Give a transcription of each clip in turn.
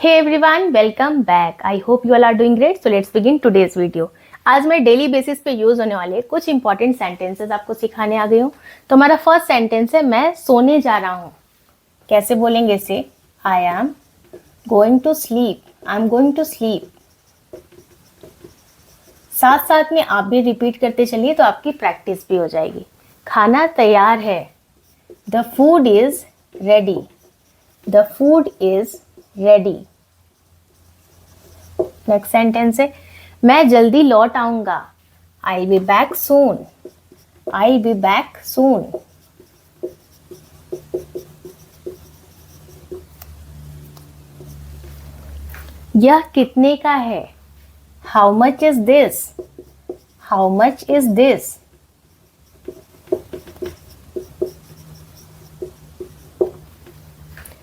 Hey everyone, welcome back. I hope you all are doing great. So let's begin today's video. आज मैं daily basis पे use होने वाले कुछ important sentences आपको सिखाने आ गई हूँ. तो हमारा फर्स्ट सेंटेंस है मैं सोने जा रहा हूँ. कैसे बोलेंगे इसे? I am going to sleep. I am going to sleep. साथ साथ में आप भी रिपीट करते चलिए तो आपकी प्रैक्टिस भी हो जाएगी. खाना तैयार है. The food is ready. The food is ready. Next sentence है मैं जल्दी लौट आऊंगा. I be back soon. I be back soon. यह कितने का है? How much is this? How much is this?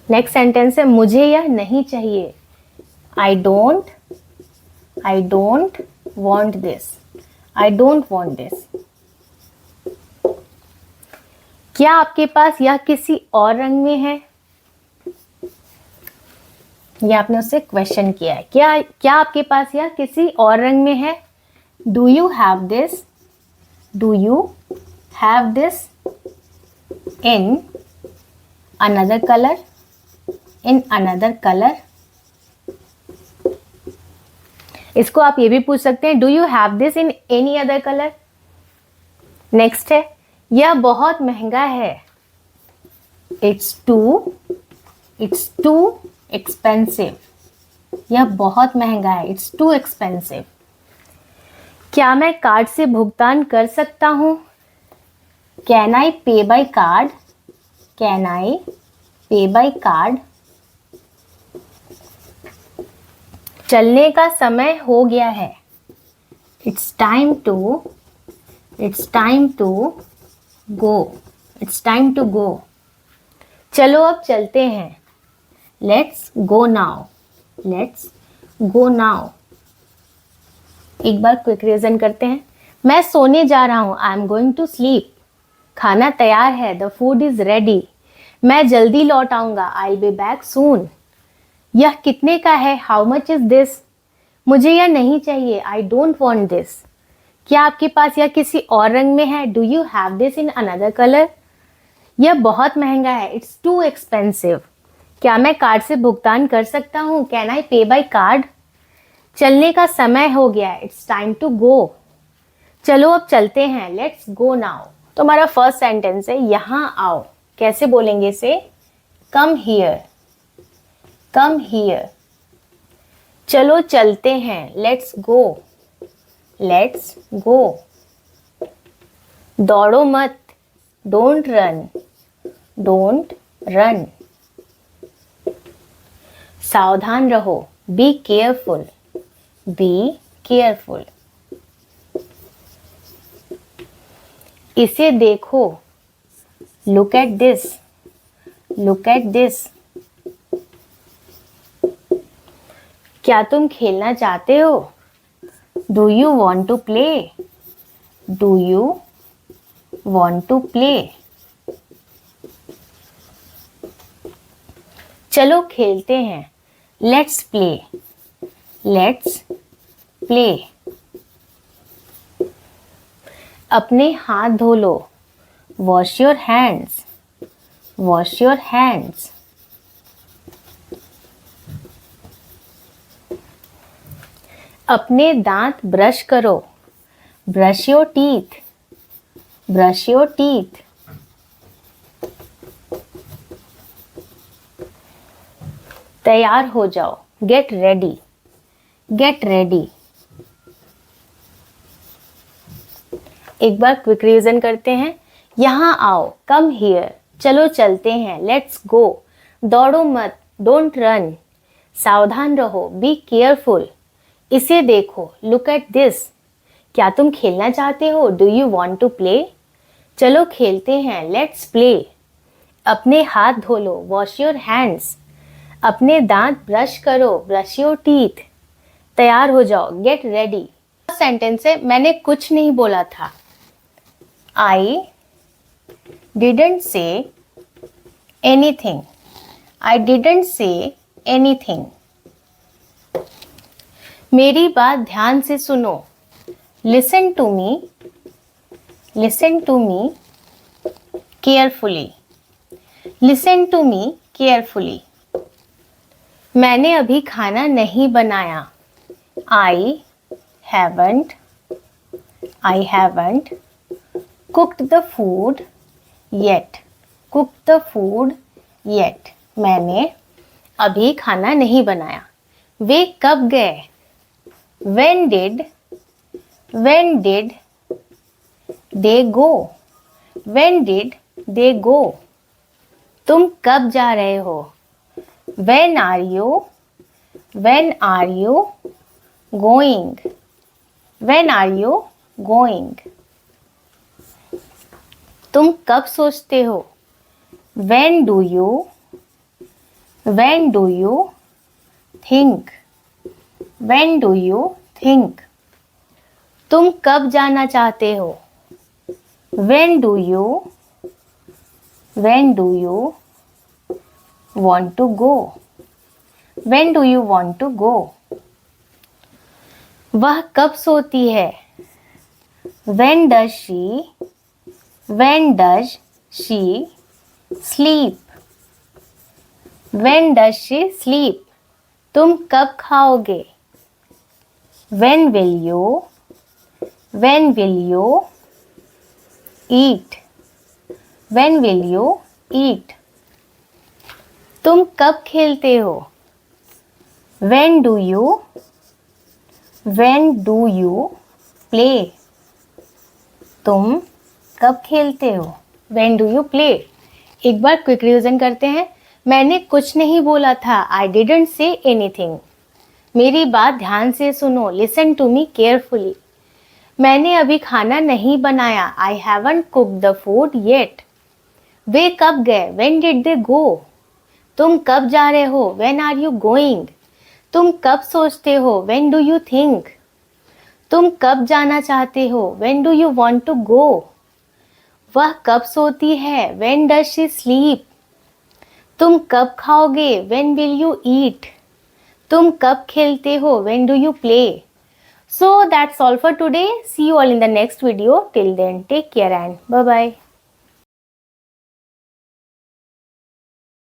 Next sentence है मुझे यह नहीं चाहिए. I don't want this. I don't want this. क्या आपके पास यह किसी और रंग में है? यह आपने उससे क्वेश्चन किया है. क्या आपके पास यह किसी और रंग में है? Do you have this? Do you have this in another color? In another color? इसको आप ये भी पूछ सकते हैं do you have this in any other colour. Next है यह बहुत महंगा है. It's too expensive. यह बहुत महंगा है. It's too expensive. क्या मैं कार्ड से भुगतान कर सकता हूँ? कैन आई पे बाय कार्ड? कैन आई पे बाय कार्ड? चलने का समय हो गया है. It's time to go. It's time to go. चलो अब चलते हैं. Let's go now. Let's go now. एक बार क्विक रिवीजन करते हैं. मैं सोने जा रहा हूँ. I am going to sleep. खाना तैयार है. The food is ready. मैं जल्दी लौट आऊंगा. I be back soon. यह कितने का है? How much is this? मुझे यह नहीं चाहिए. I don't want this. क्या आपके पास यह किसी और रंग में है? Do you have this in another colour? यह बहुत महंगा है. It's too expensive. क्या मैं कार्ड से भुगतान कर सकता हूँ? कैन आई पे बाय कार्ड? चलने का समय हो गया है. It's time to go. चलो अब चलते हैं. Let's go now. तो हमारा फर्स्ट सेंटेंस है यहाँ आओ. कैसे बोलेंगे इसे? Come here. Come here. चलो चलते हैं. Let's go. Let's go. दौड़ो मत. Don't run. Don't run. सावधान रहो. Be careful. Be careful. इसे देखो. Look at this. Look at this. क्या तुम खेलना चाहते हो? Do you want to play? Do you want to play? चलो खेलते हैं. Let's play. Let's play. अपने हाथ धो लो. Wash your hands. Wash your hands. अपने दांत ब्रश करो. Brush your teeth. Brush your teeth. तैयार हो जाओ. Get ready. Get ready. एक बार क्विक रिवीजन करते हैं. यहाँ आओ. Come here. चलो चलते हैं. Let's go. दौड़ो मत. Don't run. सावधान रहो. Be careful. इसे देखो. Look at this. क्या तुम खेलना चाहते हो? Do you want to play? चलो खेलते हैं. Let's play. अपने हाथ धो लो. Wash your hands. अपने दांत ब्रश करो. Brush your teeth. तैयार हो जाओ. Get ready. सेंटेंस है मैंने कुछ नहीं बोला था. I didn't say anything. I didn't say anything. मेरी बात ध्यान से सुनो। Listen to me carefully. Listen to me carefully. मैंने अभी खाना नहीं बनाया। I haven't cooked the food yet. मैंने अभी खाना नहीं बनाया। वे कब गए? When did they go? When did they go? तुम कब जा रहे हो? When are you going? When are you going? तुम कब सोचते हो? When do you think? When do you think? तुम कब जाना चाहते हो? When do you want to go? When do you want to go? वह कब सोती है? When does she sleep? When does she sleep? तुम कब खाओगे? When will you eat? When will you eat? तुम कब खेलते हो? When do you play? तुम कब खेलते हो? When do you play? एक बार क्विक रिवीजन करते हैं। मैंने कुछ नहीं बोला था। I didn't say anything. मेरी बात ध्यान से सुनो। Listen to me carefully. मैंने अभी खाना नहीं बनाया। I haven't cooked the food yet. वे कब गए? When did they go? तुम कब जा रहे हो? When are you going? तुम कब सोचते हो? When do you think? तुम कब जाना चाहते हो? When do you want to go? वह कब सोती है? When does she sleep? तुम कब खाओगे? When will you eat? तुम कब खेलते हो? When do you play? So that's all for today. See you all in the next video. Till then, take care and bye bye.